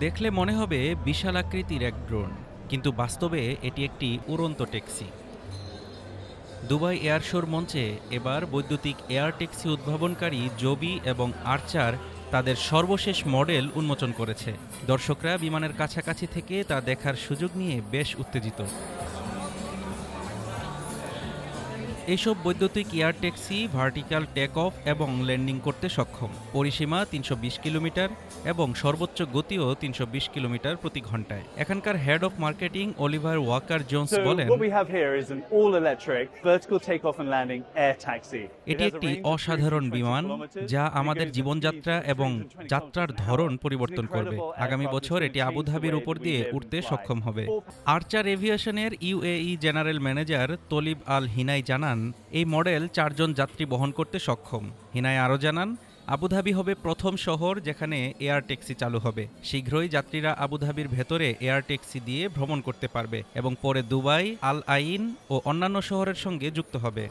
দেখলে মনে হবে বিশাল আকৃতির এক ড্রোন, কিন্তু বাস্তবে এটি একটি উড়ন্ত ট্যাক্সি। দুবাই এয়ার শোর মঞ্চে এবার বৈদ্যুতিক এয়ার ট্যাক্সি উদ্ভাবনকারী জবি এবং আর্চার তাদের সর্বশেষ মডেল উন্মোচন করেছে। দর্শকরা বিমানের কাছাকাছি থেকে তা দেখার সুযোগ নিয়ে বেশ উত্তেজিত। এইসব বৈদ্যুতিক air taxi vertical take off এবং ল্যান্ডিং করতে সক্ষম। পরিসীমা ৩২০ কিলোমিটার এবং সর্বোচ্চ গতিও ৩২০ কিলোমিটার প্রতি ঘন্টায়। এখানকার head of marketing Oliver Walker Jones বলেন, what we have here is an all-electric vertical takeoff and landing air taxi. এটি একটি অসাধারণ বিমান যা আমাদের জীবনযাত্রা এবং যাত্রার ধরন পরিবর্তন করবে। আগামী বছর এটি আবুধাবির উপর দিয়ে উঠতে সক্ষম হবে। আর্চার এভিয়েশনের ইউএই জেনারেল ম্যানেজার তলিব আল হিনাই জানান, এই মডেল ৪ জন যাত্রী বহন করতে সক্ষম। হিনাই আরও জানান, আবুধাবি হবে প্রথম শহর যেখানে এয়ার ট্যাক্সি চালু হবে। শীঘ্রই যাত্রীরা আবুধাবির ভেতরে এয়ার ট্যাক্সি দিয়ে ভ্রমণ করতে পারবে এবং পরে দুবাই, আল আইন ও অন্যান্য শহরের সঙ্গে যুক্ত হবে।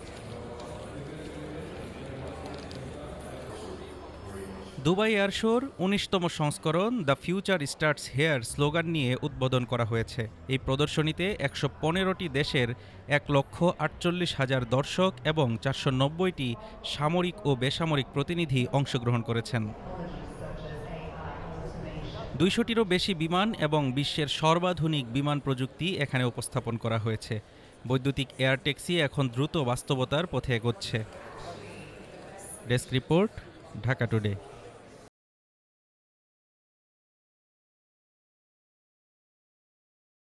দুবাই এয়ার শোর ১৯তম সংস্করণ the future starts here slogan নিয়ে উদ্বোধন করা হয়েছে। এই প্রদর্শনীতে ১১৫টি দেশের ১,৪৮,০০০ দর্শক এবং ৪৯০টি সামরিক ও বেসামরিক প্রতিনিধি অংশগ্রহণ করেছেন। ২০০টিরও বেশি বিমান এবং বিশ্বের সর্বাধুনিক বিমান প্রযুক্তি এখানে উপস্থাপন করা হয়েছে। বৈদ্যুতিক এয়ার ট্যাক্সি এখন দ্রুত বাস্তবতার পথে এগোচ্ছে। Desk report, Dhaka today.